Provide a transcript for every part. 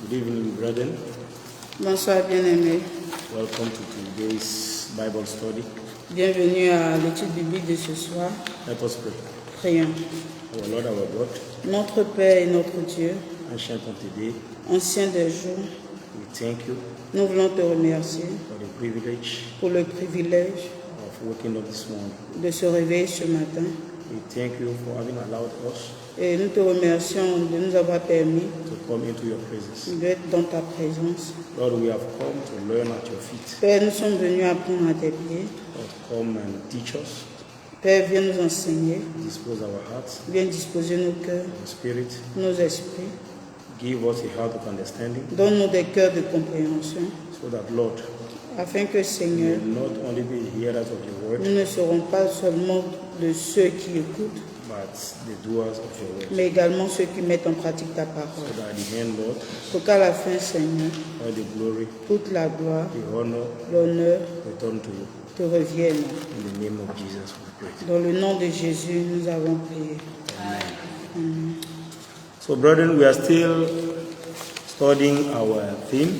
Good evening, brethren. Bonsoir bien-aimés. Welcome to today's Bible study. Bienvenue à l'étude biblique de ce soir. Let us pray. Prions. Our Lord, our God, Notre Père et notre Dieu, ancient of today, ancien des jours, we thank you nous voulons te remercier for the privilege pour le privilège of waking up this morning. de se réveiller ce matin. We thank you for having allowed us Et nous te remercions de nous avoir permis to come into your presence. d'être dans ta présence. Lord, we have come to learn at your feet. Père, nous sommes venus apprendre à tes pieds. Lord, come and teach us, Père, viens nous enseigner, dispose our hearts, viens disposer nos cœurs, our spirit, nos esprits. give us a heart of understanding, Donne-nous des cœurs de compréhension, so that, Lord, afin que, we Seigneur, will not only be hearers of your word, nous ne serons pas seulement de ceux qui écoutent, but the doers of your word. mais également ceux qui mettent en pratique ta So parole. that at the end, Lord, Pour qu'à la fin, Seigneur, all the glory, toute la gloire, the honor l'honneur return to you. te reviennent. In the name of Jesus, we pray. Dans le nom de Jésus, nous avons prié. So, brethren, we are still studying our theme,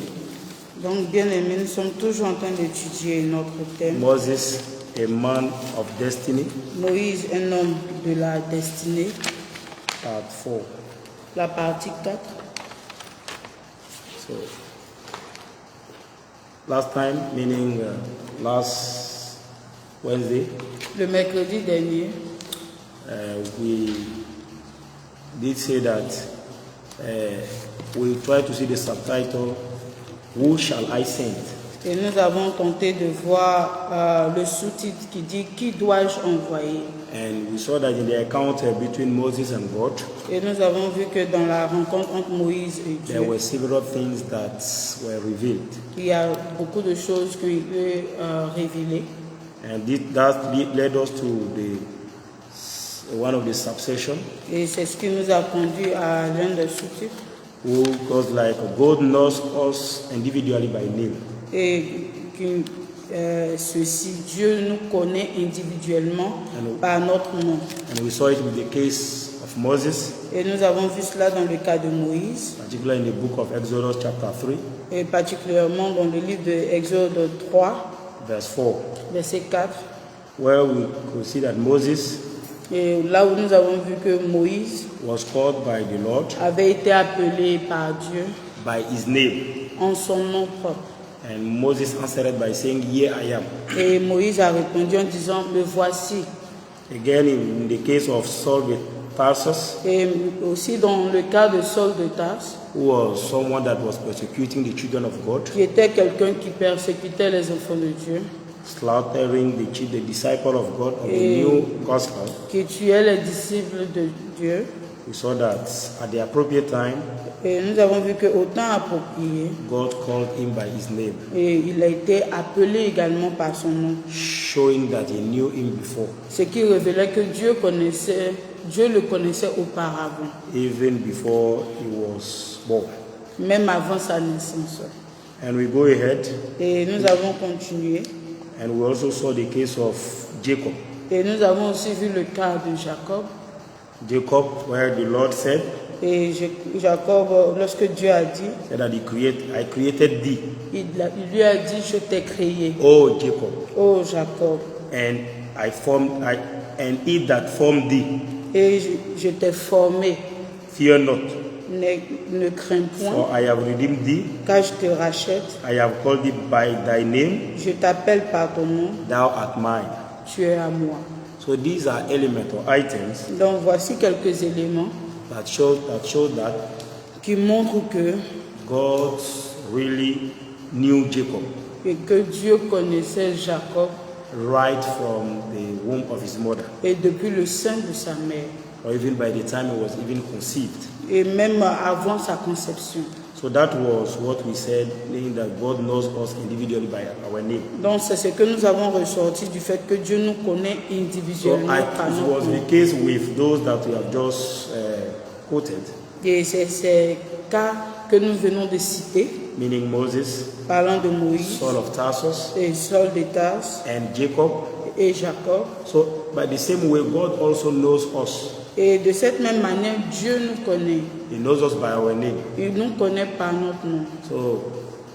Donc, bien aimés, nous sommes toujours en train d'étudier notre thème. Moses, a man of destiny, Moïse, un homme de la destinée, part 4. la partie 4. So, last time, meaning last Wednesday, Le mercredi dernier, we did say that we try to see the subtitle, Who Shall I Send? et nous avons tenté de voir le sous-titre qui dit « Qui dois-je envoyer ?» And we saw that in the encounter between Moses and God, Et nous avons vu que dans la rencontre entre Moïse et there Dieu, were several things that were revealed. il y a beaucoup de choses qui ont été révélées. And that led us to one of the subsections, Et c'est ce qui nous a conduit à l'un des sous-titres. who goes like, God knows us individually by name. Et ceci, Dieu nous connaît individuellement par notre nom. And we saw it with the case of Moses, Et nous avons vu cela dans le cas de Moïse, particularly in the book of Exodus chapter 3, et particulièrement dans le livre de Exode 3, verse 4, verset 4. where we could see that Moses Et là où nous avons vu que Moïse was called by the Lord avait été appelé par Dieu by his name. en son nom propre. And Moses answered by saying, Here I am. Et Moïse a répondu en disant, me voici. Again, in the case of Saul with Tarsus, Et aussi dans le cas de Saul de Tarse, who was someone that was persecuting the children of God, qui était quelqu'un qui persécutait les enfants de Dieu, slaughtering the disciple of God of the new gospel, qui tuait les disciples de Dieu. we saw that at the appropriate time, Et nous avons vu qu'au temps approprié, God called him by his name, et il a été appelé également par son nom. showing that he knew him before, Ce qui révélait que Dieu le connaissait auparavant, even before he was born. même avant sa naissance. And we go ahead, Et nous avons continué. and we also saw the case of Jacob. Et nous avons aussi vu le cas de Jacob. Jacob, where the Lord said, Et Jacob, lorsque Dieu a dit, that I created thee, il lui a dit, je t'ai créé, O Jacob, ô Jacob, and he that formed thee, et je t'ai formé, fear not, ne crains point, for I have redeemed thee, car je te rachète, I have called thee by thy name, je t'appelle par ton nom, thou art mine. tu es à moi. So these are elements or items Donc voici quelques éléments that show that qui montrent que, God really knew Jacob et que Dieu connaissait Jacob right from the womb of his mother, et depuis le sein de sa mère, or even by the time he was even conceived. et même avant sa conception. So that was what we said, meaning that God knows us individually by our name. Donc c'est ce que nous avons ressorti du fait que Dieu nous connaît So individuellement par it notre was nom. the case with those that we have just quoted, Et c'est ces cas que nous venons de citer, meaning Moses, parlant de Moïse, Saul of Tarsus, et Saul de Tarse and Jacob. et Jacob. So by the same way, God also knows us Et de cette même manière, Dieu nous connaît. He knows us by our name. Il nous connaît par notre nom. So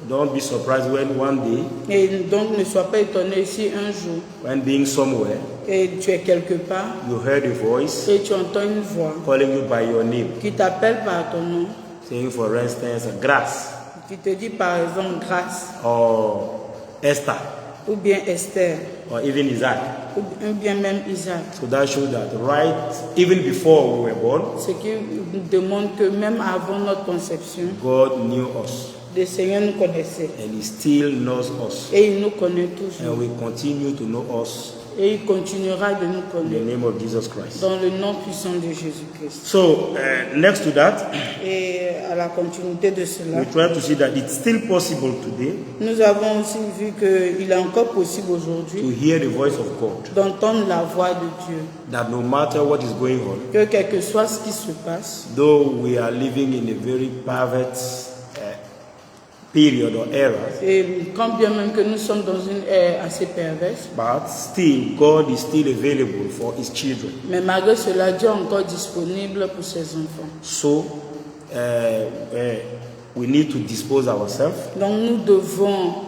don't be surprised when one day, Et donc ne sois pas étonné si un jour, when being somewhere, et tu es quelque part, you heard a voice et tu entends une voix calling you by your name, qui t'appelle par ton nom, saying, for instance, Grace qui te dit par exemple Grâce, or Esther ou bien Esther, or even Isaac. ou bien même Isaac. So that shows that right even before we were born, Ce qui nous démontre que même avant notre conception, God knew us le Seigneur nous connaissait. and He still knows us, Et il nous connaît toujours. and we continue to know us Et il continuera de nous in the connaître name of Jesus Christ. dans le nom puissant de Jésus-Christ. So next to that, Et à la continuité de cela, we try to see that it's still possible today nous avons aussi vu qu'il est encore possible to aujourd'hui hear the voice of God, d'entendre la voix de Dieu. that no matter what is going on, Que quel que soit ce qui se passe, though we are living in a very perverted period or era, et quand bien même que nous sommes dans une ère assez perverse, but still God is still available for His children. mais malgré cela, Dieu est encore disponible pour ses enfants. So we need to dispose ourselves. Donc nous devons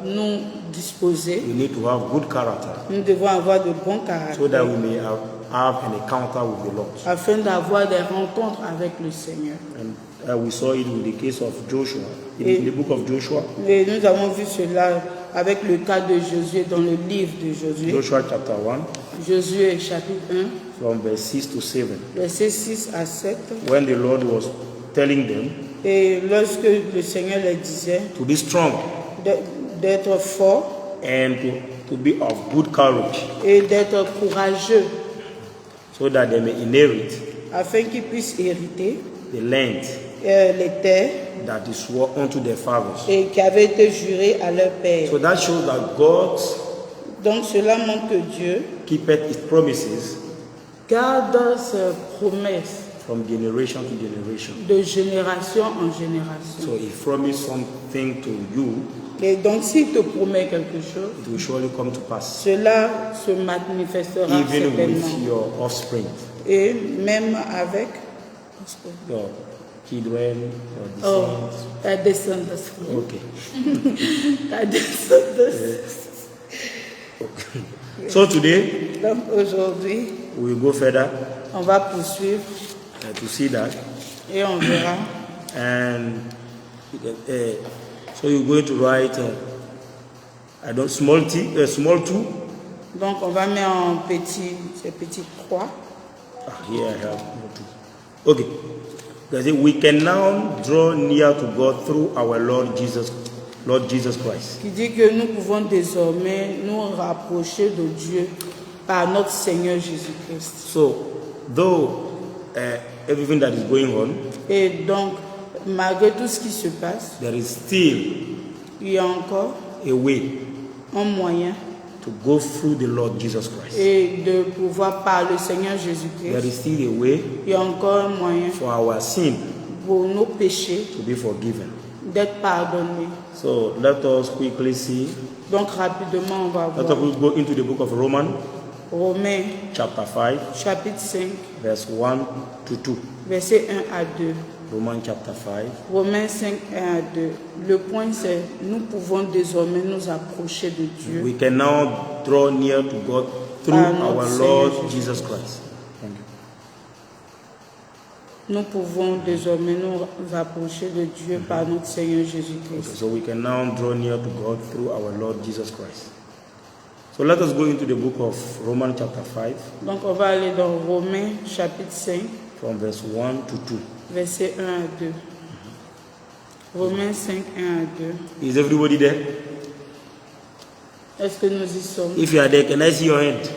nous disposer, We need to have good character nous devons avoir de bons so caractères that we may have an encounter with the Lord. afin d'avoir des rencontres avec le Seigneur. And we saw it with the case of Joshua in the book of Joshua, Et nous avons vu cela avec le cas de Josué dans le livre de Josué. Joshua chapter 1, Josué chapitre 1, from verse 6 to 7, versets 6 à 7. when the Lord was telling them Et lorsque le Seigneur leur disait to be strong d'être fort and to be of good courage, et d'être courageux, so that they may inherit afin qu'ils puissent hériter the land les terres that is sworn unto their fathers. et qui avaient été jurées à leur père. So that shows that God Donc cela montre que Dieu keepeth His promises garde ses promesses from generation to generation. de génération en génération. So He promised something to you, Et donc s'il te promet quelque chose, it will surely come to pass, cela se manifestera even certainement. with your offspring, Et même avec your children, your ta descendance. Okay. Ta descendance. So today Donc aujourd'hui, we will go further on va poursuivre to see that, et on verra. and so you're going to write small two. Donc on va mettre en petit, ces petites croix. Here I have small two. Okay. Because we can now draw near to God through our Lord Jesus Christ. Qui dit que nous pouvons désormais nous rapprocher de Dieu par notre Seigneur Jésus-Christ. So, though everything that is going on, Et donc, malgré tout ce qui se passe, there is still il y a encore a way un moyen to go through the Lord Jesus Christ. et de pouvoir par le Seigneur There Jésus-Christ. is still a way Il y a encore un moyen for our sin pour nos péchés to be forgiven. d'être pardonnés. So let us quickly see. Donc rapidement, on va Let voir us go into the book of Romans, Romains chapter 5, chapitre 5, verse 1 to 2. versets 1 à 2. Romans chapter 5. Romains 5, 1 à 2. Le point c'est, nous pouvons désormais nous approcher de Dieu We can now draw near to God through Par notre our Seigneur Lord Jésus. Jesus Christ. Thank you. Nous pouvons désormais nous approcher de Dieu par notre Seigneur Jésus-Christ. So we can now draw near to God through our Lord Jesus Christ. So let us go into the book of Romans chapter 5, Donc on va aller dans Romains chapitre 5, from verse 1 to 2. versets 1 à 2. Romains 5, 1 à 2. Is everybody there? Est-ce que nous y sommes? If you are there, can I see your hand?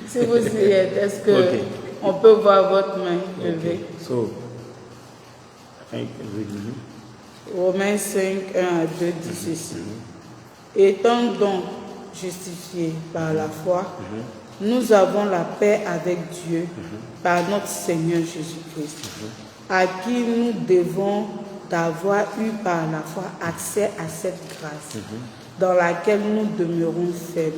Si vous y êtes, est-ce que Ok. on peut voir votre main levée? So, I can read it. Romains 5, 1 à 2 dit ceci. Étant donc justifiés par la foi, nous avons la paix avec Dieu par notre Seigneur Jésus-Christ, à qui nous devons d'avoir eu par la foi accès à cette grâce dans laquelle nous demeurons faibles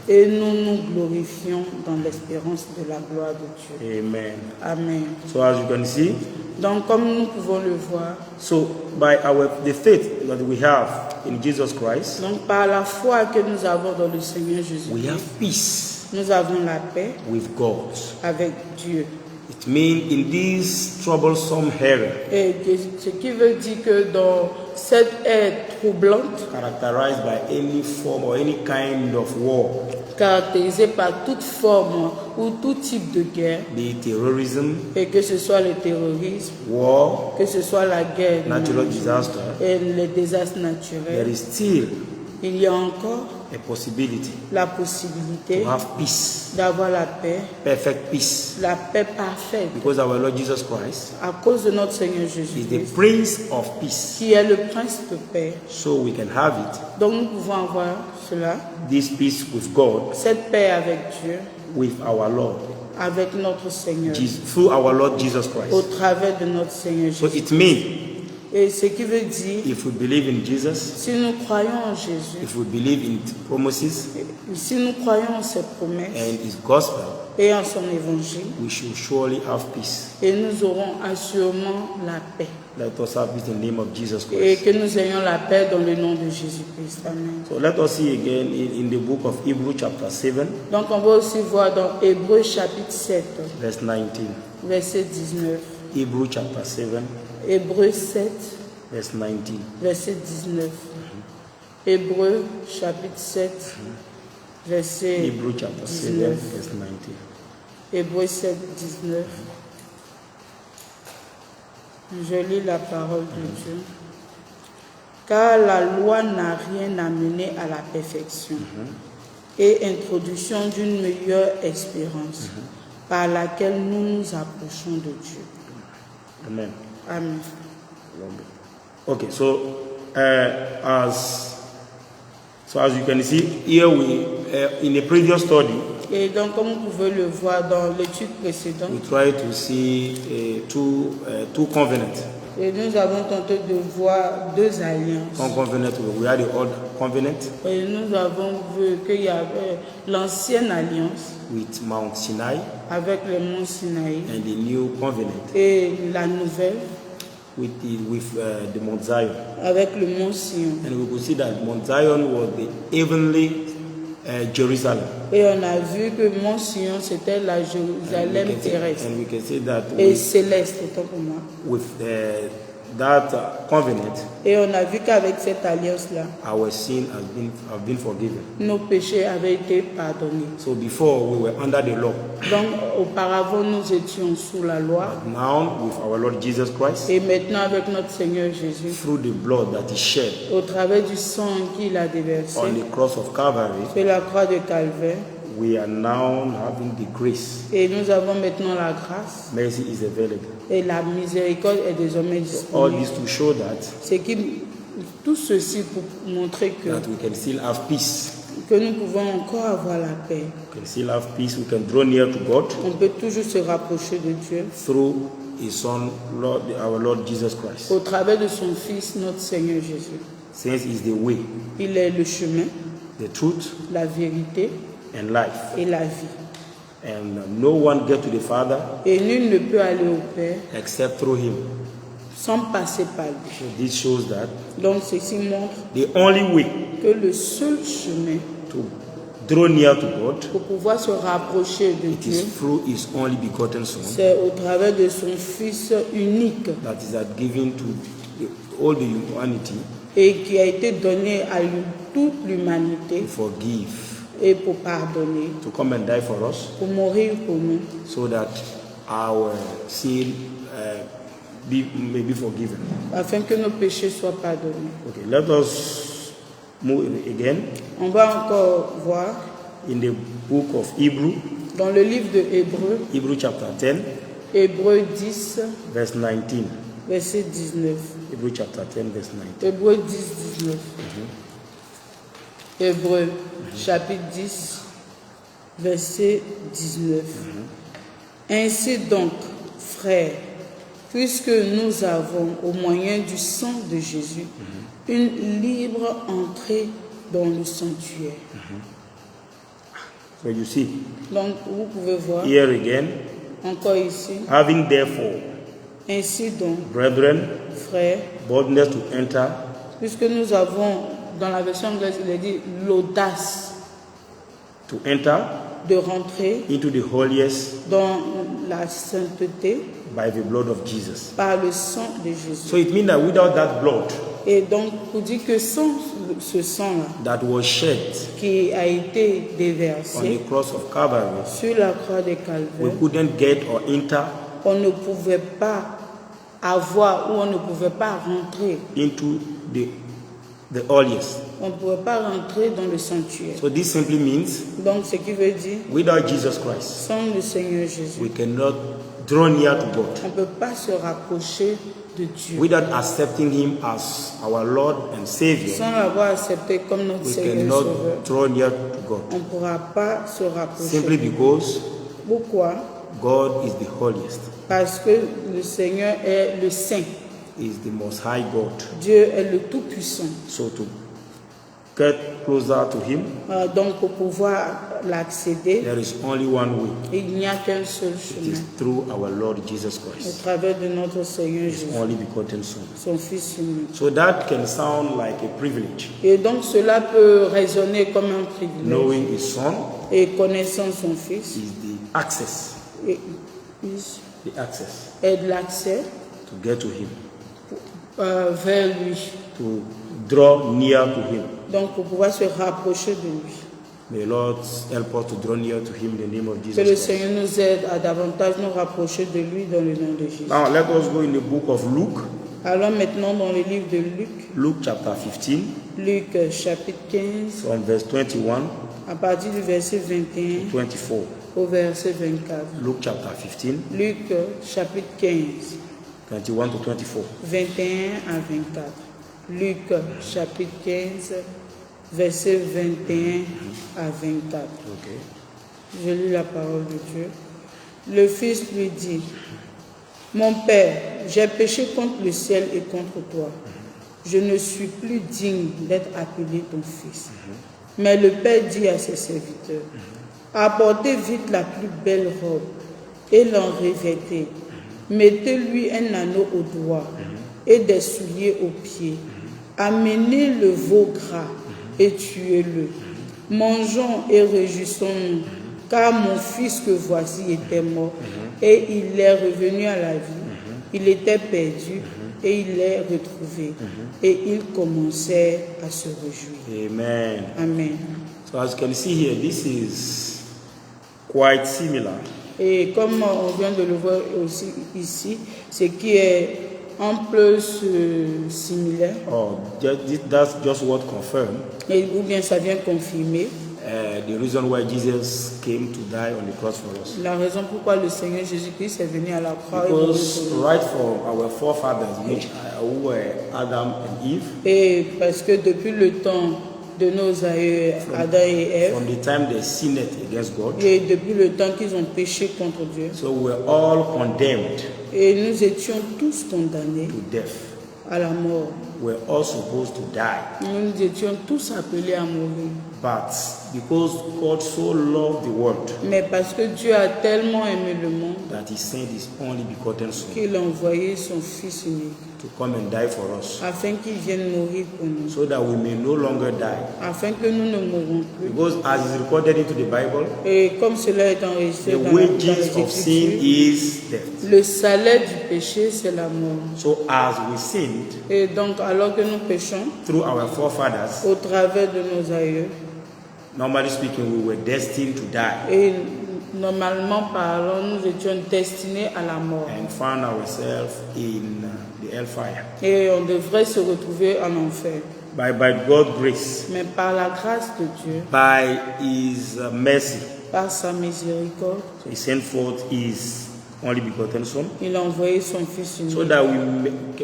et nous nous glorifions dans l'espérance de la gloire de Dieu. Amen. Amen. So as you can see, Donc, comme nous pouvons le voir, so by the faith that we have in Jesus Christ, donc par la foi que nous avons dans le Seigneur Jésus, we have peace nous avons la paix with God. avec Dieu. It means in this troublesome era, Et ce qui veut dire que dans cette ère troublante, characterized by any form or any kind of war, caractérisée par toute forme ou tout type de guerre, be it terrorism, et que ce soit le terrorisme, war, que ce soit la guerre, natural disaster, et les désastres there naturels, is still il y a encore a possibility la possibilité to have peace, d'avoir la paix, perfect peace, la paix parfaite, because our Lord Jesus Christ à cause de notre Seigneur is the Jésus-Christ, Prince of Peace. qui est le prince de paix. So we can have it, Donc nous pouvons avoir cela, this peace with God, cette paix avec Dieu, with our Lord, avec notre Seigneur, through our Lord Jesus au Christ. travers de notre Seigneur So Jésus. it means Et ce qui veut dire, if we believe in Jesus, si nous croyons en Jésus, if we believe in promises si nous croyons en ses promesses and His gospel, et en son évangile, we should surely have peace. et nous aurons assurément la paix. Let us have peace in the name of Jesus Et Christ. que nous ayons la paix dans le nom de Jésus-Christ. Amen. So let us see again in the book of Hebrews chapter 7, Donc on va aussi voir dans Hébreux chapitre 7, verse 19. verset 19. Hebrews chapter 7, Hébreux 7, verse 19. verset 19. Hébreux chapitre 7, verset Hebrews chapter 7, 19. verse 19. Hébreux 7, 19. Je lis la parole de Dieu. Car la loi n'a rien amené à la perfection et introduction d'une meilleure espérance par laquelle nous nous approchons de Dieu. Amen. Amen. Okay, so as you can see here, we in a previous study Et donc, comme vous pouvez le voir dans l'étude précédente, we try to see two covenants. et nous avons tenté de voir deux alliances. One covenant, we had the old covenant Et nous avons vu qu'il y avait l'ancienne alliance with Mount Sinai avec le mont Sinaï and the new covenant et la nouvelle with the Mount Zion. avec le mont Sion. And we could see that Mount Zion was the heavenly Jerusalem. Et on a vu que mont Sion c'était la Jérusalem terrestre And we can see that et céleste, autant pour moi. with that covenant, Et on a vu qu'avec cette alliance-là, our sin have been forgiven. nos péchés avaient été pardonnés. So before we were under the law, Donc auparavant nous étions sous la loi. but now with our Lord Jesus Christ, Et maintenant, avec notre Seigneur Jésus, through the blood that is shed au travers du sang qu'il a déversé on the cross of Calvary, sur la croix de Calvaire, we are now having the grace. et nous avons maintenant la grâce, Mercy is available. et la miséricorde est désormais All disponible. this to show that Tout ceci pour montrer que we can still have peace. nous pouvons encore avoir la paix. We can still have peace. We can draw near to God On peut toujours se rapprocher de Dieu through His Son, our Lord Jesus Christ. au travers de son Fils, notre Seigneur Jésus. Since He's the way, Il est le chemin, the truth, la vérité and life. et la vie. And no one get to the Father Et nul ne peut aller au Père except through Him. sans passer par lui. So this shows that Donc ceci montre the only way que le seul chemin to draw near to God, pour pouvoir se rapprocher de it is Dieu, through His only begotten Son c'est au travers de son Fils unique that is given to all the humanity et qui a été donné à toute l'humanité to forgive, et pour pardonner, to come and die for us, pour mourir pour nous, so that our sin may be forgiven. afin que nos péchés soient pardonnés. Okay, let us move again On va encore voir in the book of Hebrew, dans le livre de Hébreux, Hebrew chapter 10, Hébreux 10, verse 19. verset 19. Hebrew chapter 10, verse 19. Hébreux 10, 19. Hébreux chapitre 10, verset 19. Ainsi donc, frères, puisque nous avons, au moyen du sang de Jésus, une libre entrée dans le sanctuaire. So you see, Donc, vous pouvez voir, here again, encore ici, having therefore, ainsi donc, brethren, frères, boldness to enter puisque nous avons, dans la version anglaise, il est dit l'audace de rentrer into the holiest dans la sainteté by the blood of Jesus. par le sang de Jésus. So it means that without that blood Et donc, pour dire que sans ce sang-là, that was shed qui a été on déversé the cross of Calvary, sur la croix de we Calvaire, couldn't get or enter on ne pouvait pas avoir ou on ne pouvait pas rentrer. into the holiest. On ne pouvait pas rentrer dans le sanctuaire. So this simply means Donc, ce qui veut dire, without Jesus Christ, sans le Seigneur Jésus, we cannot draw near to God. on ne peut pas se rapprocher de Dieu. Without accepting Him as our Lord and Savior, Sans l'avoir accepté comme notre we Seigneur et cannot Sauveur, draw near to God. on ne pourra pas se rapprocher. Simply because Pourquoi? God is the holiest, Parce que le Seigneur est le Saint. is the most high God. Dieu est le Tout-Puissant. So to get closer to Him, Donc, pour pouvoir l'accéder, there is only one way. il n'y a qu'un seul It chemin. is through our Lord Jesus Au Christ, travers de notre Seigneur His Jésus, only begotten Son. son Fils unique. So that can sound like a privilege, Et donc, cela peut résonner comme un privilège. knowing His Son Et connaissant son Fils, is the access, et de l'accès to get to Him, vers lui. to draw near to Him. Donc, pour pouvoir se rapprocher de lui. May Lord help us to draw near to Him in the name of Que Jesus le Christ. Seigneur nous aide à davantage nous rapprocher de lui dans le nom de Jésus. Now let us go in the book of Luke, Allons maintenant dans le livre de Luc, Luke chapter 15, Luc chapitre 15, from verse 21 à partir du verset 21 to 24. au verset 24. Luke chapter 15, Luc chapitre 15, 21 to 24. 21 à 24. Luc chapitre 15, verset 21 à 24. Okay. Je lis la parole de Dieu. Le fils lui dit, mon père, j'ai péché contre le ciel et contre toi. Je ne suis plus digne d'être appelé ton fils. Mais le père dit à ses serviteurs, apportez vite la plus belle robe et l'en revêtez. Mettez-lui un anneau au doigt et des souliers aux pieds. Amenez le veau gras et tuez-le. Mangeons et réjouissons-nous, car mon fils que voici était mort et il est revenu à la vie. Il était perdu et il est retrouvé. Et il commençait à se réjouir. Amen. Amen. So as you can see here, this is quite similar Et comme on vient de le voir aussi ici, ce qui est un peu similaire, or that's just what confirmed ou bien ça vient confirmer the reason why Jesus came to die on the cross for us. la raison pourquoi le Seigneur Jésus-Christ est venu à la croix. Because right from our forefathers, which who were Adam and Eve, Et parce que depuis le temps de nos aïeux Adam et Ève, from the time they sinned against God, et depuis le temps qu'ils ont péché contre Dieu, so we're all condemned et nous étions tous condamnés to death. à la mort. We're all supposed to die. Nous étions tous appelés à mourir. But because God so loved the world Mais parce que Dieu a tellement aimé le monde that He sent His only begotten Son qu'il a envoyé son Fils unique to come and die for us, afin qu'il vienne mourir pour nous, so that we may no longer die. afin que nous ne mourrons plus. Because as is recorded into the Bible, Et comme cela est enregistré the dans wages les of sin Écritures, is death. le salaire du péché, c'est la mort. So as we sinned Et donc, alors que nous péchons, through our forefathers, au travers de nos aïeux, normally speaking, we were destined to die et normalement parlant, nous étions destinés à la mort. and found ourselves in the hellfire. Et on devrait se retrouver en enfer. By God's grace, Mais par la grâce de Dieu, by His mercy, par sa miséricorde, He sent forth His only begotten Son, il a envoyé son Fils unique so that we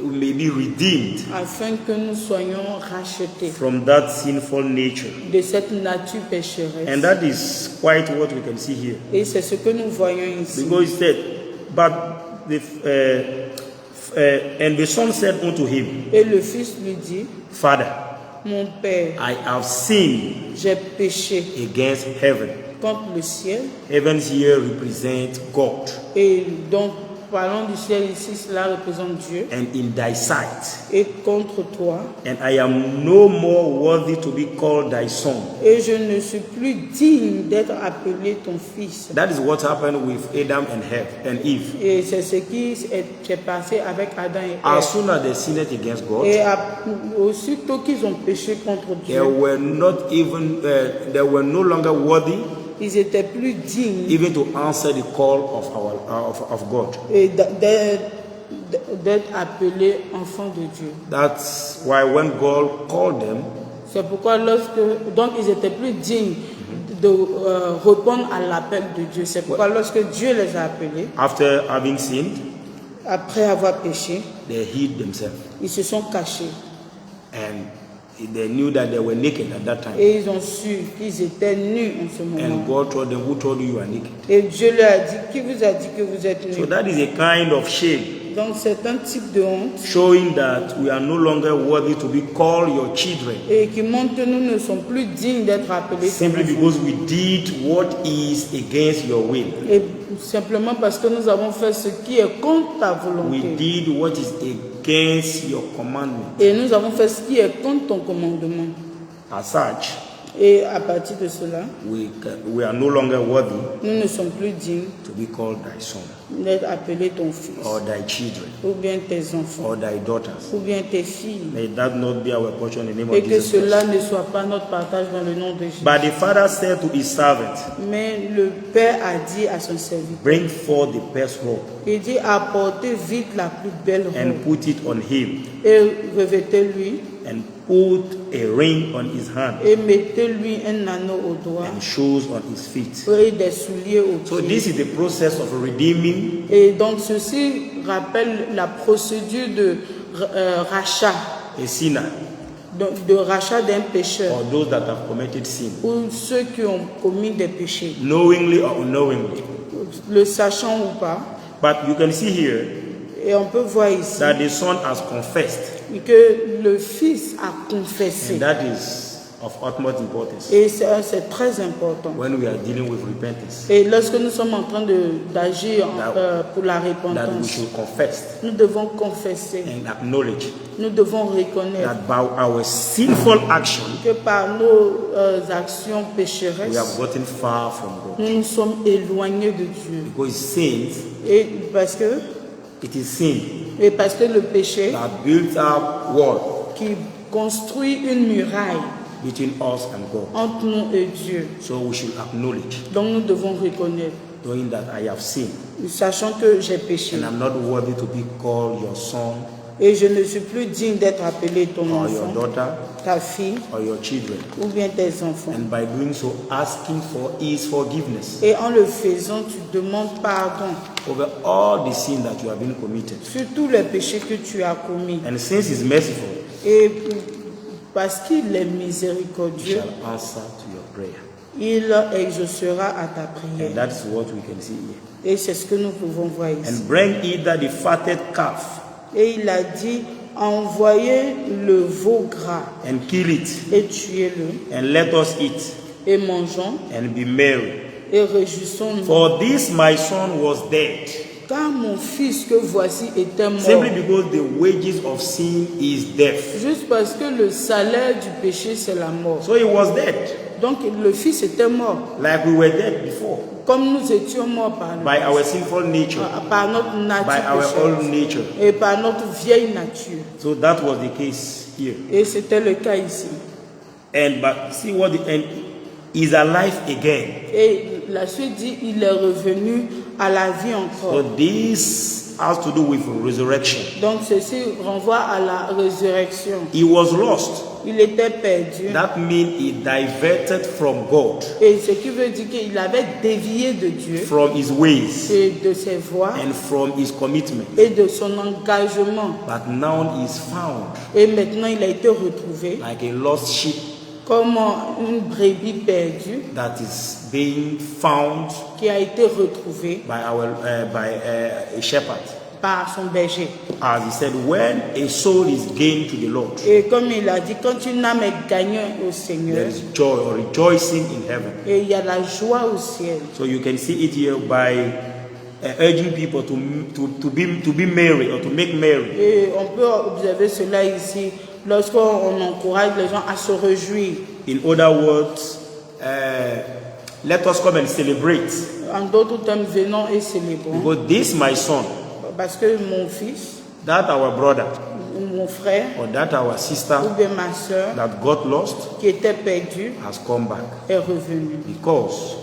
may be redeemed afin que nous soyons rachetés from that sinful nature. de cette nature pécheresse. And that is quite what we can see here. Et c'est ce que nous voyons ici. Because He said, but and the Son said unto Him, Et le Fils lui dit, Father, mon Père, I have sinned j'ai péché against heaven. contre le ciel. Heavens here represent God. Et donc, parlons du ciel ici, cela représente Dieu. And in thy sight. Et contre toi. And I am no more worthy to be called thy son. Et je ne suis plus digne d'être appelé ton fils. That is what happened with Adam and Eve. Et c'est ce qui s'est passé avec Adam et Ève. As soon as they sinned against God, Et aussitôt qu'ils ont péché contre Dieu, they were no longer worthy ils étaient plus dignes even to answer the call of God. et d'être appelés enfants de Dieu. That's why when God called them, c'est pourquoi donc ils étaient plus dignes de répondre à l'appel de Dieu. C'est pourquoi lorsque Dieu les a appelés, after having sinned, après avoir péché, they hid themselves. Ils se sont cachés. And they knew that they were naked at that time. Et ils ont su qu'ils étaient nus en ce moment. And God told them, who told you you are naked? Et Dieu leur a dit, qui vous a dit que vous êtes nus? So that is a kind of shame. Donc c'est un type de honte. Showing that we are no longer worthy to be called your children. Et qui montre que nous ne sommes plus dignes d'être appelés. Simply because we did what is against your will. Et simplement parce que nous avons fait ce qui est contre ta volonté. We did what is against your commandment. Et nous avons fait ce qui est contre ton commandement. As such, et à partir de cela, we are no longer worthy nous ne sommes plus dignes to be called thy son, d'être appelé ton fils, or thy children, ou bien tes enfants, or thy daughters. ou bien tes filles. May that not be our portion in the name Et of que Jesus cela Christ. ne soit pas notre partage dans le nom de Jésus. But the father said to his servant, Mais le père a dit à son serviteur, bring forth the best robe il dit apportez vite la plus belle and robe put it on him, et revêtez-lui and put a ring on his hand et mettez-lui un anneau au doigt and shoes on his feet. et des souliers aux So pieds. this is the process of redeeming Et donc ceci rappelle la procédure de rachat, a sinner de rachat d'un pécheur or those that have committed sin, ou ceux qui ont commis des péchés, knowingly or unknowingly. le sachant ou pas. But you can see here Et on peut voir ici that the son has confessed, que le fils a confessé. and that is of utmost importance Et c'est très important. when we are dealing with repentance, Et lorsque nous sommes en train d'agir pour la that we repentance, should confess nous devons confesser, and acknowledge nous devons reconnaître that by our sinful action que par nos actions we pécheresses, have gotten far from God. nous nous sommes éloignés de Dieu. Because sins, Et parce que le péché that built up wall qui construit une muraille between us and God. entre nous et Dieu. So we should acknowledge, Donc nous devons reconnaître, knowing that I have sinned sachant que j'ai péché and I'm not worthy to be called your son et je ne suis plus digne d'être appelé ton or your enfant, daughter ta fille or your children. ou bien tes enfants. And by doing so, asking for his forgiveness Et en le faisant, tu demandes pardon over all the sin that you have been committed. sur tous les péchés que tu as commis. And since he's merciful, Et parce qu'il est he miséricordieux, shall answer to your prayer. il exaucera à ta prière. And that's what we can see here. Et c'est ce que nous pouvons voir ici. And bring either the fatted calf Et il a dit, envoyez le veau gras and kill it, et tuez-le and let us eat et mangeons and be merry. et réjouissons-nous. For this my son was dead, Car mon fils que voici était mort. simply because the wages of sin is death. Juste parce que le salaire du péché c'est la mort. So he was dead, Donc le fils était mort. like we were dead before, Comme nous étions morts par, by our sinful nature, par notre nature by our old pécheresse nature. et par notre vieille nature. So that was the case here. Et c'était le cas ici. But see what the end is, alive again. Et la suite dit, il est revenu à la vie encore. So this has to do with resurrection. Donc ceci renvoie à la résurrection. He was lost. Il était perdu. That means he diverted from God, Et ce qui veut dire qu'il avait dévié de Dieu from his ways, et de ses voies and from his commitment. et de son engagement. But now he is found Et maintenant il a été retrouvé like a lost sheep comme une brebis perdue that is being found qui a été retrouvée by a shepherd. par son berger. As he said, when a soul is gained to the Lord, Et comme il a dit, quand une âme est gagnée au Seigneur, there is joy or rejoicing in heaven. et il y a la joie au ciel. So you can see it here by urging people to be merry or to make merry. Et on peut observer cela ici lorsqu'on encourage les gens à se réjouir. In other words, let us come and celebrate. En d'autres termes, venons et célébrons. Because this my son, Parce que mon fils, that our brother, mon frère, or that our sister ou bien ma soeur, that got lost qui était perdue, has come back. est revenu. Because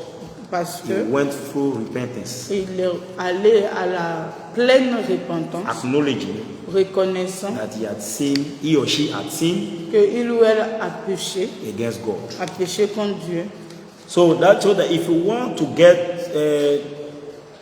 Parce he que went through repentance, il est allé à la pleine repentance, acknowledging reconnaissant that he or she had sinned qu'il ou elle a péché contre Dieu. So that if we want to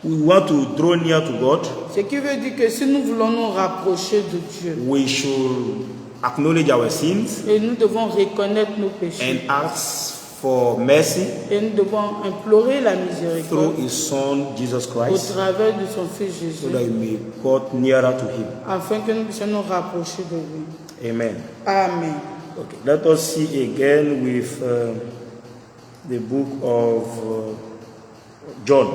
we want to draw near to God, Ce qui veut dire que si nous voulons nous rapprocher de Dieu, we should acknowledge our sins et nous devons reconnaître nos and péchés, ask for mercy et nous devons implorer la through miséricorde His Son Jesus au Christ, travers de son Fils so Jésus, that we may get nearer to Him. afin que nous puissions nous rapprocher de lui. Amen. Amen. Okay, let us see again with the book of John.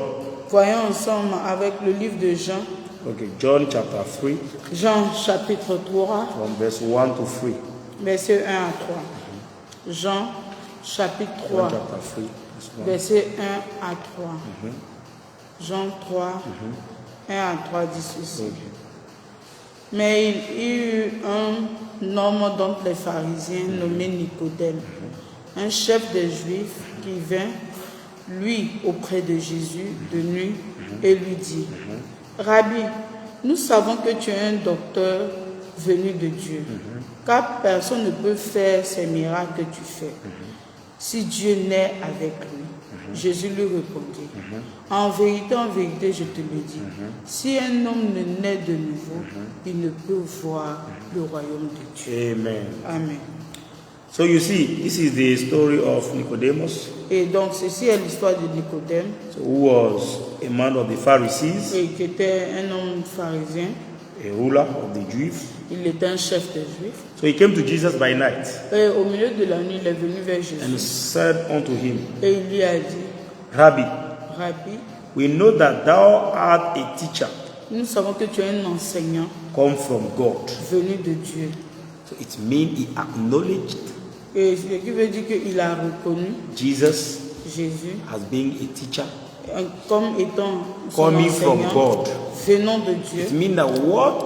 Voyons ensemble avec le livre de Jean, Okay, John chapter 3, Jean chapitre 3, from verse 1 to 3. versets 1 à 3. Jean chapitre John 3, chapter 3, verse 1. versets 1 à 3. Jean 3, 1 à 3 dit ceci. Okay. Mais il y eut un homme d'entre les pharisiens nommé Nicodème, un chef des Juifs qui vint, lui, auprès de Jésus de nuit et lui dit, Rabbi, nous savons que tu es un docteur venu de Dieu, car personne ne peut faire ces miracles que tu fais, si Dieu n'est avec lui. Jésus lui répondit, en vérité, je te le dis, si un homme ne naît de nouveau, il ne peut voir le royaume de Dieu. Amen. Amen. So you see, this is the story of Nicodemus, Et donc, ceci est l'histoire de Nicodème, who was a man of the Pharisees, et qui était un homme pharisien. a ruler of the Jews. Il était un chef des Juifs. So he came to Jesus by night Et au milieu de la nuit, il est venu vers and Jésus. said unto him, Et il lui a dit, Rabbi, Rabbi, we know that thou art a teacher nous savons que tu es un enseignant come from God. venu de Dieu. So it means he acknowledged Et ce qui veut dire qu'il a reconnu Jesus Jésus as being a teacher comme étant son coming from enseignant God. venant de It Dieu. means that what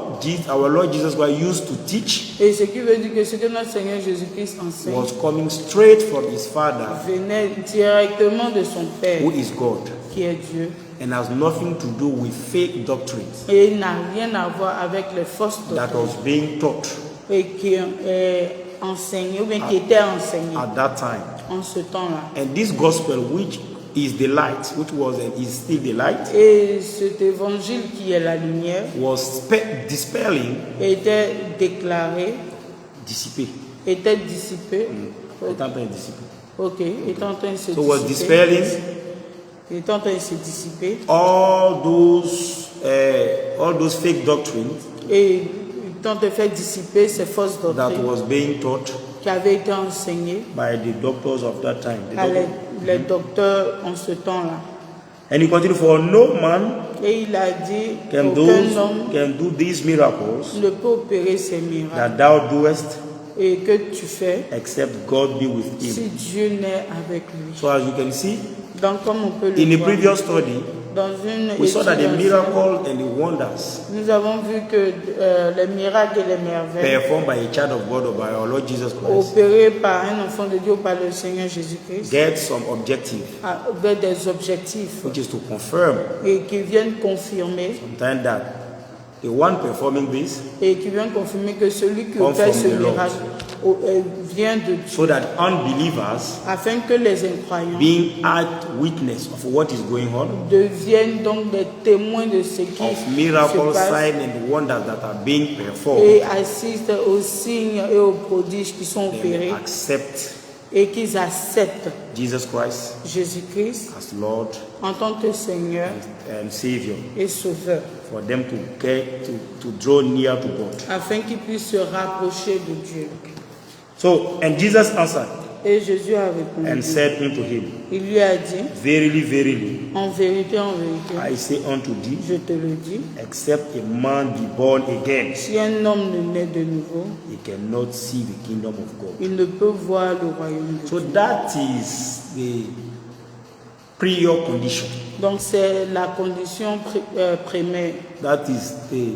our Lord Jesus Christ used to teach Et ce qui veut dire que ce que notre Seigneur Jésus-Christ enseigne was coming straight from his Father, venait directement de son Père, who is God, qui est Dieu. and has nothing to do with fake doctrines Et il n'a rien à voir avec les fausses that doctrines was being taught et qui est enseigné ou bien qui était enseigné at that time. en ce temps-là. And this gospel, which is the light, which was and is still the light, Et cet évangile qui est la lumière was dispelling, était déclaré, dissipé. était dissipé. Étant en train de dissiper. Ok, était en train de se So was dissiper. dispelling Était en train de se dissiper. all those fake doctrines Et il tente de faire dissiper ces fausses that doctrines was being taught qui avaient été enseignées by the doctors of that time. à les docteurs en ce temps-là. And he continued, for no man Et il a dit can qu'aucun homme do these miracles ne peut opérer ces miracles that thou doest et que tu fais except God be with si him. Dieu n'est avec lui. So as you can see, Donc comme on peut in le the voir, previous study, dans une we saw that the étude ancienne, miracle and the wonders nous avons vu que les miracles et les merveilles performed by a child of God or by our Lord Jesus Christ opérés par un enfant de Dieu ou par le Seigneur Jésus-Christ get some objective, avaient des objectifs which is to confirm et qui viennent confirmer sometimes that the one performing this, et qui viennent confirmer que celui qui Come opère from ce the Lord. miracle vient de Dieu, so that unbelievers afin que les incroyants being eyed witness of what is going on, deviennent donc des témoins de ce qui of se miracles, passe signs and wonders that are being performed, et assistent aux signes et aux prodiges qui sont they may opérés accept et qu'ils acceptent Jesus Christ Jésus-Christ as Lord en tant que Seigneur and Savior et Sauveur. for them to get to draw near to God. afin qu'ils puissent se rapprocher de Dieu. So, and Jesus answered Et Jésus a répondu. and said unto him, Il lui a dit, Verily, verily, en vérité, I say unto thee, je te le dis, except a man be born again, si un homme ne naît de nouveau, he cannot see the kingdom of God. il ne peut voir le royaume de So Dieu. that is the prior condition. Donc c'est la condition primaire. That is the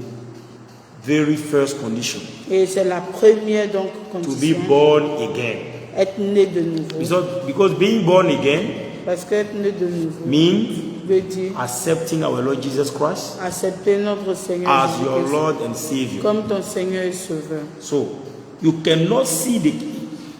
very first condition. Et c'est la première donc To be condition, born again. être né de nouveau. Because being born again Parce qu'être né de nouveau means veut dire accepting our Lord Jesus Christ accepter notre Seigneur as your Jésus-Christ Lord and Savior. comme ton Seigneur et Sauveur. So you cannot see the.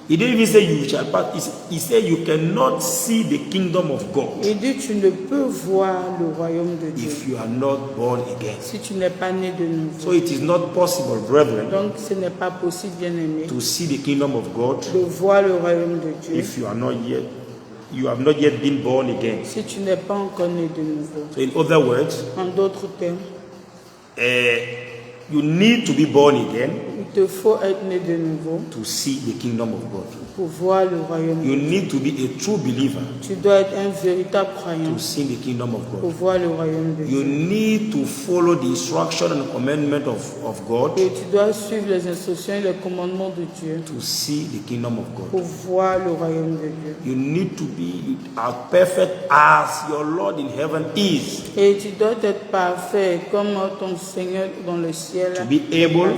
He didn't even say you shall pass. He said you cannot see the kingdom of God Il dit tu ne peux voir le royaume de Dieu if you are not born again. si tu n'es pas né de nouveau. So it is not possible, brethren, Donc ce n'est pas possible, bien-aimé, to see the kingdom of God de voir le royaume de Dieu if you have not yet been born again. si tu n'es pas encore né de nouveau. So in other words, En d'autres termes, you need to be born again il te faut être né de nouveau to see the kingdom of God. pour voir le royaume de You Dieu. need to be a true believer Tu dois être un véritable croyant to see the kingdom of pour God. voir le royaume de You Dieu. need to follow the instruction and commandment of God Et tu dois suivre les instructions et les commandements de Dieu to see the kingdom of God. pour voir le royaume de Dieu. You need to be as perfect as your Lord in heaven is, Et tu dois être parfait comme ton Seigneur dans le ciel to be able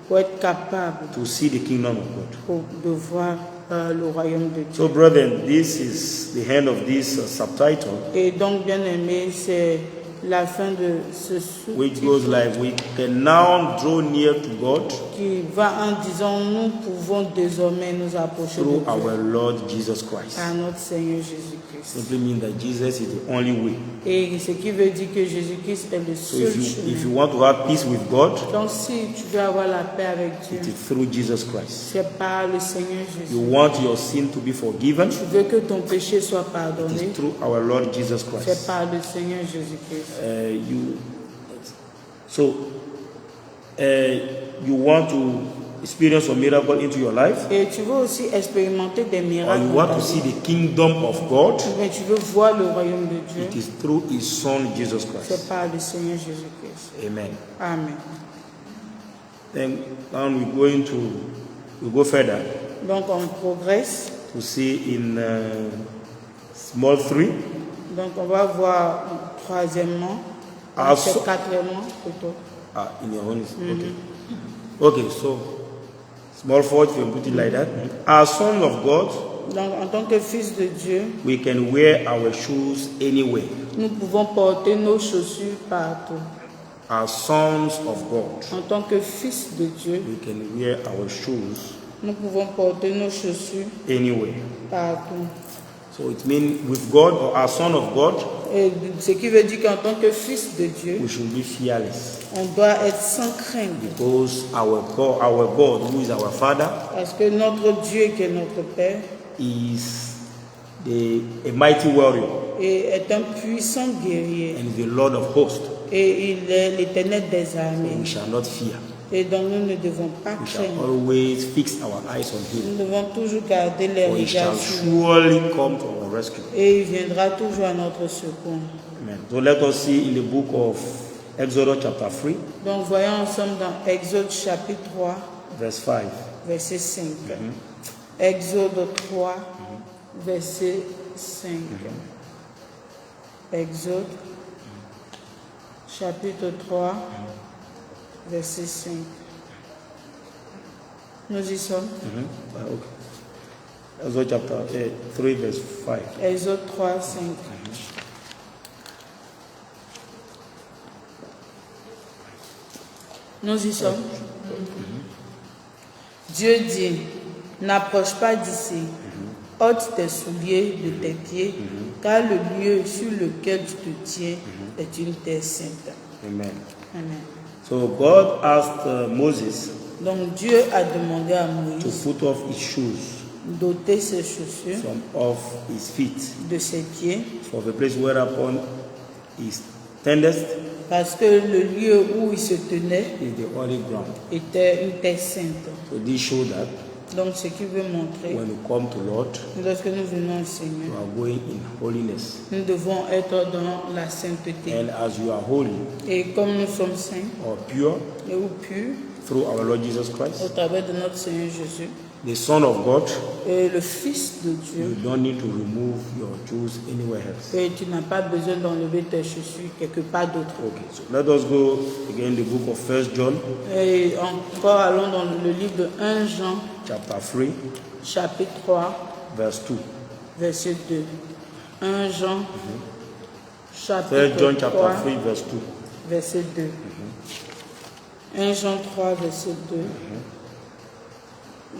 pour être capable to see the kingdom of God. de voir le royaume de Dieu. So, brethren, this is the end of this subtitle, Et donc, bien aimé, c'est la fin de ce which sous-titre goes like, we can now draw near to God qui va en disant nous pouvons désormais nous approcher de through Dieu our Lord Jesus Christ. à notre Seigneur Jésus-Christ. Simply means that Jesus is the only way. Et ce qui veut dire que Jésus-Christ est le So seul if you chemin. want to have peace with God, Donc si tu veux avoir la paix avec Dieu, it is through Jesus Christ. c'est par le Seigneur You Jésus. want your sin to be forgiven, Tu veux que ton péché soit it pardonné, is through our Lord Jesus c'est Christ. par le Seigneur Jésus-Christ. You want to experience a miracle into your life, Et tu veux aussi expérimenter des or miracles you dans want ta to vie. see the kingdom of God, Mais tu veux voir le royaume de it Dieu, is through His Son Jesus Christ. c'est par le Seigneur Jésus-Christ. Amen. Amen. Then now we go further Donc on progresse. to see in small 3. Donc on va voir troisièmement, Also- c'est quatrièmement plutôt. In your own, okay. So small 4, if you put it like that. As sons of God, Donc en tant que fils de Dieu, we can wear our shoes anywhere. nous pouvons porter nos chaussures partout. As sons of God, En tant que fils de Dieu, we can wear our shoes nous pouvons porter nos chaussures anywhere. partout. So it means with God or as son of God, Et ce qui veut dire qu'en tant que fils de Dieu, we should be fearless. on doit être sans crainte. Because our God, who is our Father, Parce que notre Dieu qui est notre Père is a mighty warrior et est un puissant guerrier. and is the Lord of hosts. Et il est l'éternel des We armées. shall not fear. Et donc nous ne devons pas We shall craindre. always fix our eyes on Him. Nous devons toujours garder les For He shall regards sur lui. surely come to our rescue. Et il viendra toujours à notre secours. Amen. So let us see in the book of Exodus chapter 3, Donc voyons ensemble dans Exode chapitre 3, verse 5. verset 5. Exode 3, verset 5. Exode chapitre 3, verset 5. Nous y sommes. Okay. Exodus chapter 3, verse 5. Exode 3, 5. Nous y sommes. Dieu dit, n'approche pas d'ici, ôte tes souliers de tes pieds, car le lieu sur lequel tu te tiens est une terre sainte. Amen. Amen. So God asked Moses Donc Dieu a demandé à to Moïse put off his shoes d'ôter ses chaussures from off his feet de ses pieds, for the place whereupon he standeth Parce que le lieu où il se tenait is the holy ground. était une terre sainte. So this shows that Donc, ce qui veut montrer, when you come to Lord, lorsque nous venons au you Seigneur, are going in holiness. nous devons être dans la sainteté. And as you are holy Et comme nous sommes saints or pure et ou purs, through our Lord Jesus au Christ, travers de notre Seigneur Jésus, the Son of God, et le Fils de Dieu, you don't need to remove your shoes anywhere else. et tu n'as pas besoin d'enlever tes chaussures quelque part d'autre. Okay, so let us go again the book of 1 John, Et encore, allons dans le livre de 1 Jean, chapter 3, chapitre 3, verse 2. verset 2. 1 Jean, 1 chapitre John 3, chapter 3, verse 2. verset 2. 1 Jean 3, verset 2.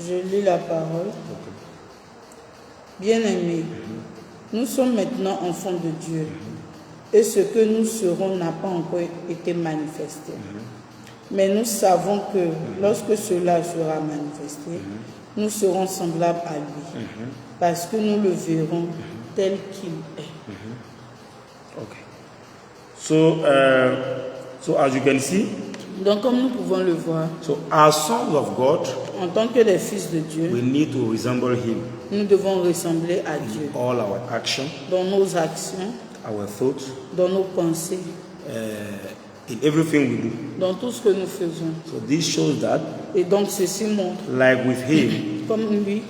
Je lis la parole. Bien-aimés, nous sommes maintenant enfants de Dieu, et ce que nous serons n'a pas encore été manifesté. Mais nous savons que lorsque cela sera manifesté, nous serons semblables à lui, parce que nous le verrons tel qu'il est. Okay. So as you can see, Donc comme nous pouvons le voir, so as sons of God, en tant que les fils de Dieu, we need to resemble Him nous devons ressembler à Dieu in all our action, dans nos actions, our thoughts, dans nos pensées, in everything we do. dans tout ce que nous faisons. So this shows that, Et donc ceci montre, like with Him, comme lui,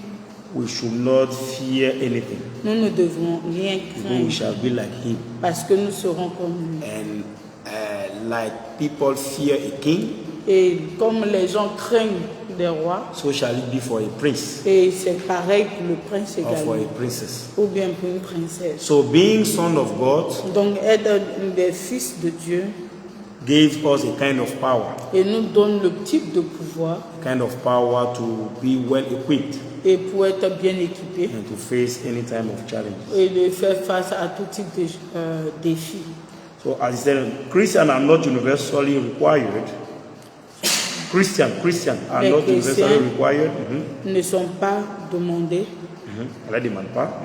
we should not fear anything, nous ne devons rien because we craindre shall be like Him. parce que nous serons comme lui. And like people fear a king, Et comme les gens craignent des rois, so shall it be for a prince et c'est pareil pour le prince or for également, a princess. ou bien pour une princesse. So being son of God Donc être des fils de Dieu gives us a kind of power, et nous donne le type de pouvoir to be well equipped et pour être bien équipé and to face any time of challenge. et de faire face à tout type de défis. So as I said, Christians are not universally required. Christians are Les not universally chrétiens required. ne sont pas demandés Elle ne demande pas.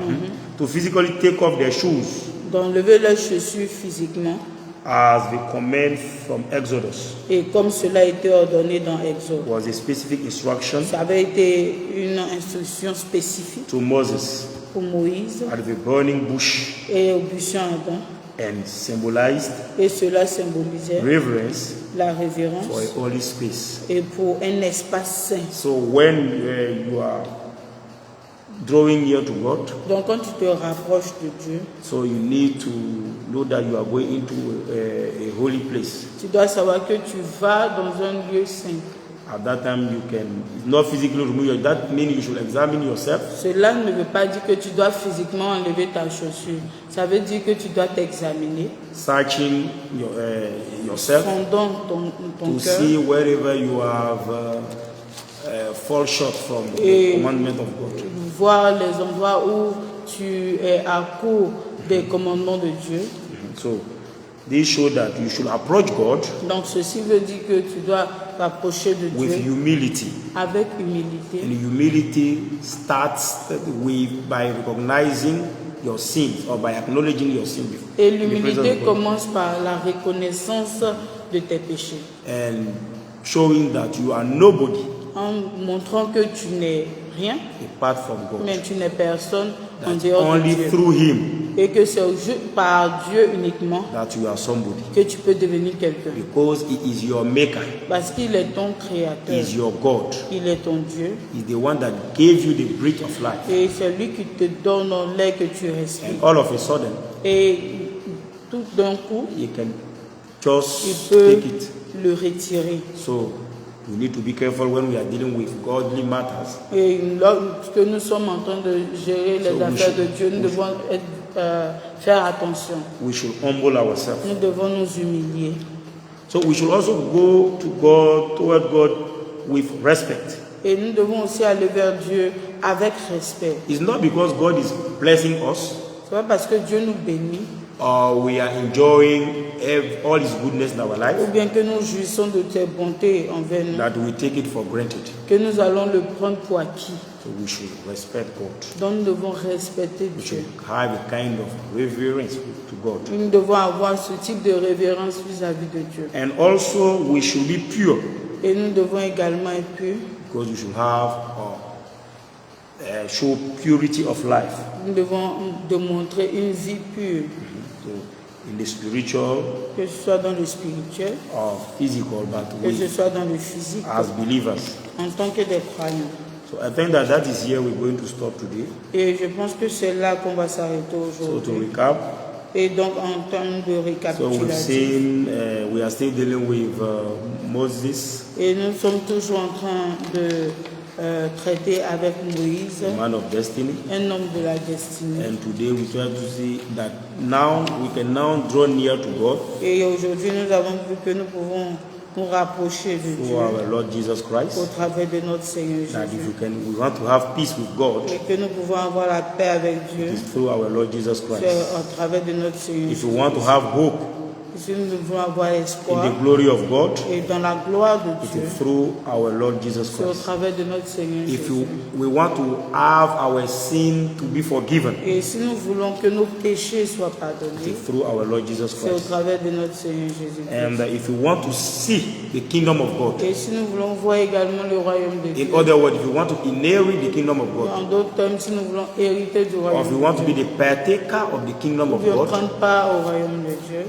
To physically take off their shoes d'enlever leurs chaussures physiquement, as the command from Exodus et comme cela a été ordonné dans Exode. was a specific instruction Ça avait été une instruction spécifique to Moses pour Moïse at the burning bush et au buisson ardent, and symbolized et cela symbolisait reverence la for révérence a holy space. et pour un espace saint. So when you are drawing near to God, Donc quand tu te rapproches de Dieu, so you need to know that you are going into a holy place. tu dois savoir que tu vas dans un lieu saint. At that time, you can not physically remove your. That means you should examine yourself. Cela ne veut pas dire que tu dois physiquement enlever ta chaussure. Ça veut dire que tu dois t'examiner, Searching yourself sondant ton to cœur see wherever you have fall short from the Et- commandment of God. voir les endroits où tu es à court des commandements de Dieu. So this shows that you should approach God Donc ceci veut dire que tu dois t'approcher de with Dieu humility. avec humilité. And humility starts by recognizing your sins or by acknowledging your sin before. Et in the presence l'humilité of God. commence par la reconnaissance de tes péchés, And showing that you are nobody en montrant que tu n'es rien, apart from God. mais tu n'es personne en That dehors de only Dieu. through Him Et que c'est par Dieu uniquement that you are somebody. que tu peux devenir quelqu'un. Because He is your maker, Parce qu'il est ton créateur, He is your God. il est ton Dieu, He is the one that gave you the breath of life. et c'est lui qui te donne l'air que tu respires. And all of a sudden, Et tout d'un coup, He can il just peut take it. le retirer. So we need to be careful when we are dealing with godly matters. Et lorsque nous sommes en train de gérer les So we affaires should- de Dieu, nous devons faire attention. We should humble ourselves. Nous devons nous humilier. So we should also go to God, toward God, with respect. Et nous devons aussi aller vers Dieu avec respect. It's not because God is blessing us Ce n'est pas parce que Dieu nous bénit or we are enjoying all His goodness in our life ou bien que nous jouissons de ses bontés envers nous that we take it for granted. que nous allons le prendre pour acquis. So we should respect God. Donc nous devons respecter We Dieu. should have a kind of reverence to God. Nous devons avoir ce type de révérence vis-à-vis de Dieu. And also we should be pure, Et nous devons également être purs. because we should have show purity of life. Nous devons démontrer une vie pure, So in the spiritual que ce soit dans le spirituel, or physical, but que ce we soit dans le physique, as believers. en tant que des croyants. So I think that is here we're going to stop today. Et je pense que c'est là qu'on va s'arrêter So to aujourd'hui. recap, Et donc en termes de so we've récapitulatif, seen we are still dealing with Moses, et nous sommes toujours en train de traiter avec Moïse, the man of destiny. un homme de la destinée. And today we try to see that now we can now draw near to God Et aujourd'hui, nous avons vu que nous pouvons nous rapprocher de through Dieu our Lord Jesus au Christ. travers de notre Seigneur That if Jésus. we want to have peace with God, Et que nous pouvons avoir la paix avec Dieu it's through our Lord Jesus Christ. au travers de notre Seigneur If Jésus. we want to have hope Si nous devons avoir in espoir the glory of God, et dans la gloire de it Dieu, is through our Lord Jesus c'est au Christ. travers de notre Seigneur If Jésus. we want to have our sin to be forgiven, Et si nous voulons que nos péchés soient it pardonnés, is through our Lord Jesus c'est au Christ. travers de notre Seigneur Jésus. And if we want to see the kingdom of God, Et si nous voulons voir également le royaume de in Dieu, other words, if you want to inherit the kingdom of God, en d'autres termes, si nous voulons hériter du or if royaume you de want to Dieu, be the partaker of the kingdom ou of bien God, prendre part au royaume de Dieu,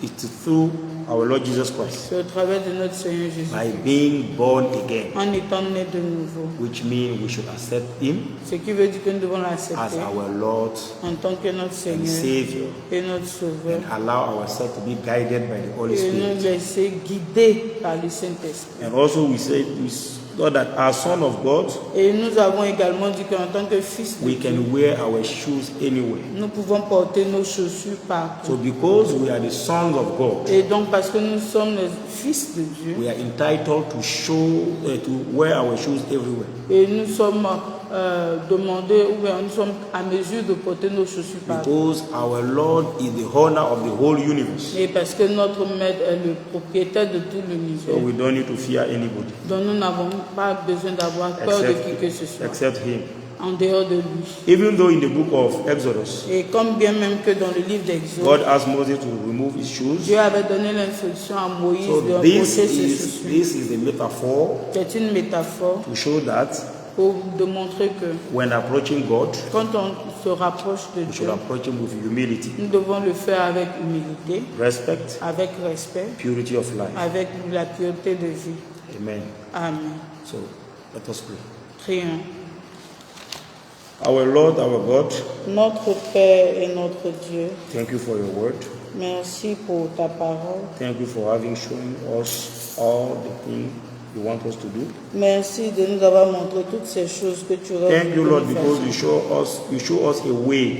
it is through our Lord Jesus Christ, c'est au travers de notre Seigneur Jésus. by being born again, En étant né de nouveau. which means we should accept Him Ce qui veut dire que nous devons as l'accepter our Lord en tant que notre and Seigneur Savior, et notre Sauveur. and allow ourselves to be guided by the Holy Et nous Spirit. laisser guider par le Saint-Esprit. And also we saw that as Son of God, Et nous avons également dit qu'en tant que fils de we Dieu, can wear our shoes anywhere. nous pouvons porter nos chaussures partout. So because we are the sons of God, Et donc parce que nous sommes les fils de Dieu, we are entitled to to wear our shoes everywhere. et nous sommes demandés, ou bien nous sommes à mesure de porter nos chaussures partout. Because our Lord is the owner of the whole universe. Et parce que notre maître est le propriétaire de tout So l'univers. we don't need to fear anybody Donc nous n'avons pas besoin d'avoir peur de qui que ce soit, except Him. en dehors de lui. Even though in the book of Exodus, Et comme bien même que dans le livre d'Exode, God asked Moses to remove his shoes. Dieu avait donné l'instruction à Moïse So de reposer this ses chaussures. is the metaphor C'est une métaphore to show that pour démontrer que when approaching God, quand on se rapproche de we should Dieu, approach Him with humility, nous devons le faire avec humilité, respect, avec respect, purity of life. avec la pureté de vie. Amen. Amen. So let us pray. Prions. Our Lord, our God, Notre Père et notre Dieu, thank you for your word. merci pour ta parole. Thank you for having shown us all the things you want us to do. Merci de nous avoir montré toutes ces choses que tu aurais Thank you, voulu Lord, nous because faire. you show us a way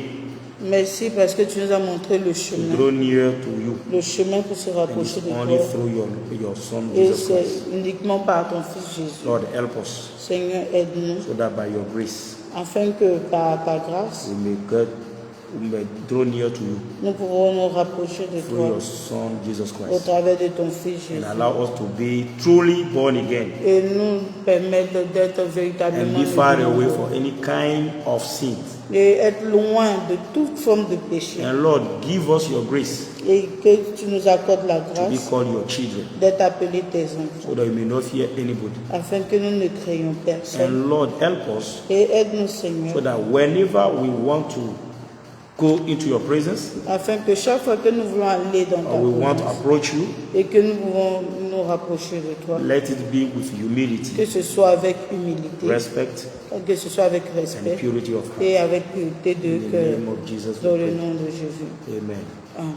Merci parce que tu nous as montré le to chemin. draw near to you. Le chemin pour se And rapprocher it's de only toi. through your Son, Et Jesus Christ. c'est uniquement par ton Fils Jésus. Lord, help us Seigneur, aide-nous, so that by your grace afin que par ta grâce, we may draw near to you nous pourrons nous rapprocher de through toi your Son, Jesus au Christ, travers de ton Fils and Jésus. allow us to be truly born again Et nous permettre d'être and véritablement be far de away nouveau. from any kind of sin. Et être loin de toute forme de péché. And Lord, give us your grace Et que tu nous accordes la to be grâce called your children, d'être appelés tes enfants, so that we may not fear anybody. afin que nous ne craions personne. And Lord, help us Et aide-nous, Seigneur, so that whenever we want to go into your presence afin que chaque fois que nous voulons aller dans ta or we want to présence approach you, et que nous pouvons nous rapprocher de toi, let it be with humility, que ce soit avec humilité, respect, que ce soit avec and respect purity of heart. et avec pureté de In the cœur, name of Jesus, dans we le pray. nom de Jésus. Amen. Amen.